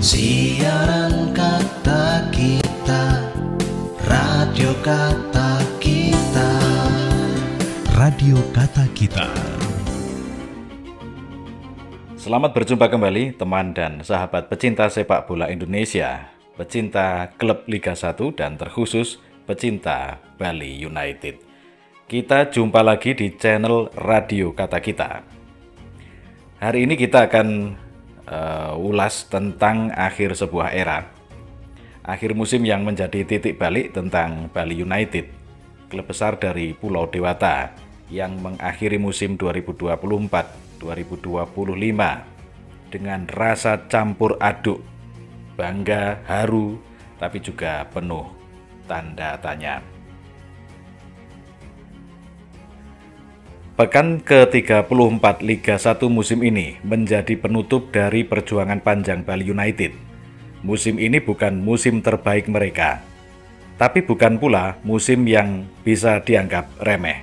Siaran kata kita, radio kata kita, radio kata kita. Selamat berjumpa kembali teman dan sahabat pecinta sepak bola Indonesia, pecinta klub Liga 1 dan terkhusus pecinta Bali United. Kita jumpa lagi di channel Radio Kata Kita. Hari ini kita akan ulas tentang akhir sebuah era. Akhir musim yang menjadi titik balik tentang Bali United, klub besar dari Pulau Dewata yang mengakhiri musim 2024-2025 dengan rasa campur aduk, bangga, haru, tapi juga penuh tanda tanya. Pekan ke-34 Liga 1 musim ini menjadi penutup dari perjuangan panjang Bali United. Musim ini bukan musim terbaik mereka, tapi bukan pula musim yang bisa dianggap remeh.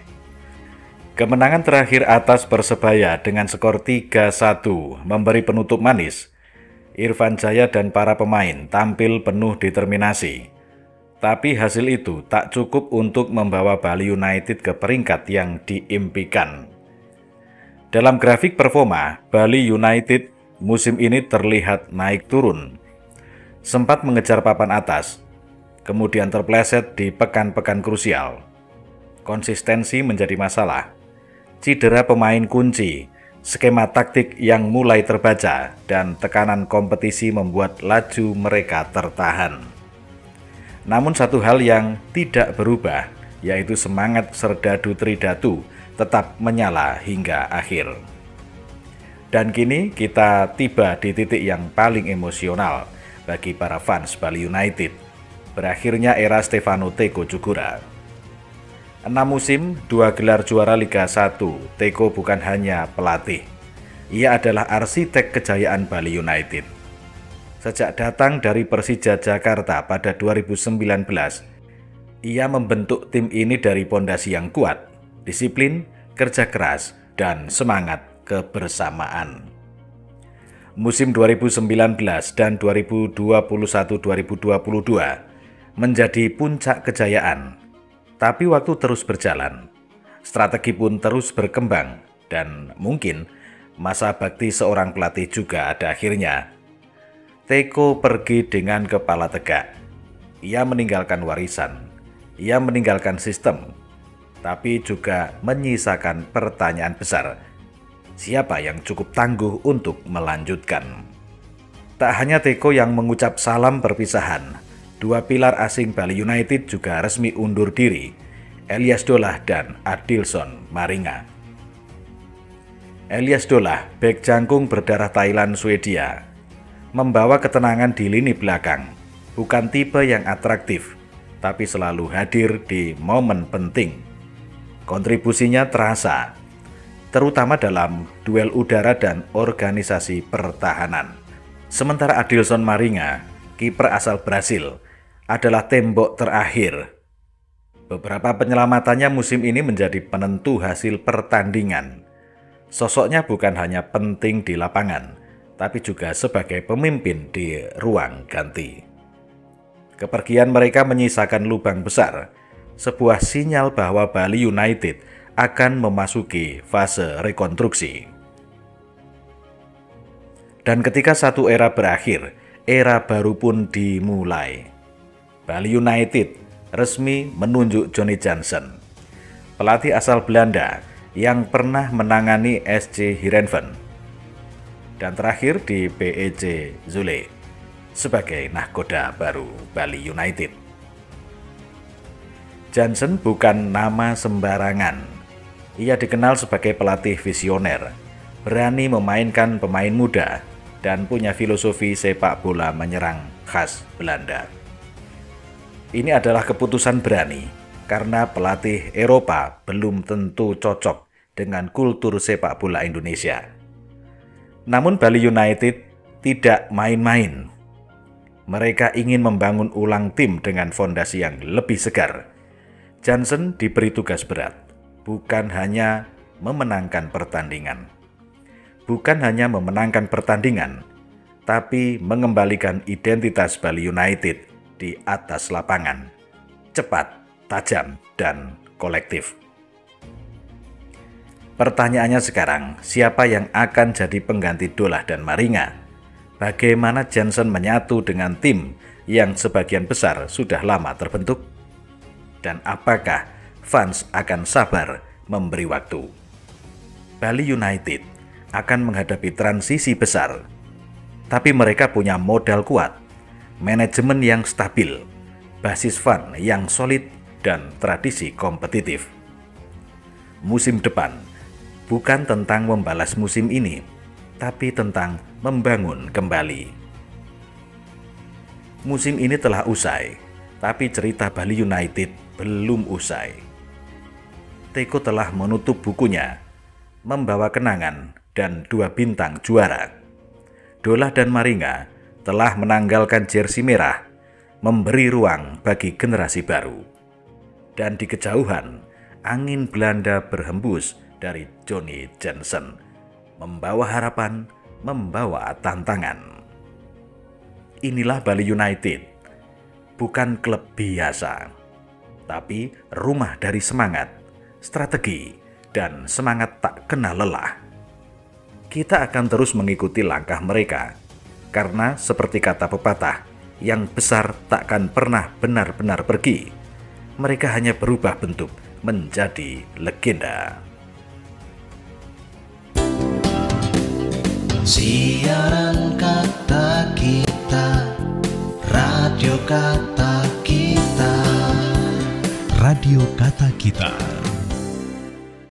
Kemenangan terakhir atas Persebaya dengan skor 3-1 memberi penutup manis. Irfan Jaya dan para pemain tampil penuh determinasi. Tapi hasil itu tak cukup untuk membawa Bali United ke peringkat yang diimpikan. Dalam grafik performa, Bali United musim ini terlihat naik turun. Sempat mengejar papan atas, kemudian terpleset di pekan-pekan krusial. Konsistensi menjadi masalah. Cedera pemain kunci, skema taktik yang mulai terbaca, dan tekanan kompetisi membuat laju mereka tertahan. Namun satu hal yang tidak berubah, yaitu semangat Serdadu Tridatu tetap menyala hingga akhir. Dan kini kita tiba di titik yang paling emosional bagi para fans Bali United, berakhirnya era Stefano Teko Jugura. 6 musim, 2 gelar juara Liga 1, Teko bukan hanya pelatih, ia adalah arsitek kejayaan Bali United. Sejak datang dari Persija Jakarta pada 2019, ia membentuk tim ini dari pondasi yang kuat, disiplin, kerja keras, dan semangat kebersamaan. Musim 2019 dan 2021-2022 menjadi puncak kejayaan, tapi waktu terus berjalan, strategi pun terus berkembang, dan mungkin masa bakti seorang pelatih juga ada akhirnya. Teko pergi dengan kepala tegak. Ia meninggalkan warisan, ia meninggalkan sistem, tapi juga menyisakan pertanyaan besar. Siapa yang cukup tangguh untuk melanjutkan? Tak hanya Teko yang mengucap salam perpisahan, 2 pilar asing Bali United juga resmi undur diri, Elias Dolah dan Adilson Maringa. Elias Dolah, bek jangkung berdarah Thailand Swedia, membawa ketenangan di lini belakang, bukan tipe yang atraktif, tapi selalu hadir di momen penting. Kontribusinya terasa, terutama dalam duel udara dan organisasi pertahanan. Sementara Adilson Maringa, kiper asal Brasil, adalah tembok terakhir. Beberapa penyelamatannya musim ini menjadi penentu hasil pertandingan. Sosoknya bukan hanya penting di lapangan, tapi juga sebagai pemimpin di ruang ganti. Kepergian mereka menyisakan lubang besar, sebuah sinyal bahwa Bali United akan memasuki fase rekonstruksi. Dan ketika satu era berakhir, era baru pun dimulai. Bali United resmi menunjuk Johnny Jansen, pelatih asal Belanda yang pernah menangani SC Heerenveen, dan terakhir di PEC Zwolle sebagai nahkoda baru Bali United. Jansen bukan nama sembarangan. Ia dikenal sebagai pelatih visioner, berani memainkan pemain muda, dan punya filosofi sepak bola menyerang khas Belanda. Ini adalah keputusan berani, karena pelatih Eropa belum tentu cocok dengan kultur sepak bola Indonesia. Namun Bali United tidak main-main. Mereka ingin membangun ulang tim dengan fondasi yang lebih segar. Jansen diberi tugas berat, bukan hanya memenangkan pertandingan. tapi mengembalikan identitas Bali United di atas lapangan. Cepat, tajam, dan kolektif. Pertanyaannya sekarang, siapa yang akan jadi pengganti Dolah dan Maringa? Bagaimana Jansen menyatu dengan tim yang sebagian besar sudah lama terbentuk? Dan apakah fans akan sabar memberi waktu? Bali United akan menghadapi transisi besar, tapi mereka punya modal kuat, manajemen yang stabil, basis fan yang solid, dan tradisi kompetitif. Musim depan bukan tentang membalas musim ini, tapi tentang membangun kembali. Musim ini telah usai, tapi cerita Bali United belum usai. Teko telah menutup bukunya, membawa kenangan dan 2 bintang juara. Dolah dan Maringa telah menanggalkan jersey merah, memberi ruang bagi generasi baru. Dan di kejauhan, angin Belanda berhembus dari Johnny Jansen, membawa harapan, membawa tantangan. Inilah Bali United, bukan klub biasa, tapi rumah dari semangat, strategi, dan semangat tak kenal lelah. Kita akan terus mengikuti langkah mereka, karena seperti kata pepatah, yang besar takkan pernah benar-benar pergi. Mereka hanya berubah bentuk menjadi legenda. Siaran kata kita, radio kata kita. Radio Kata Kita.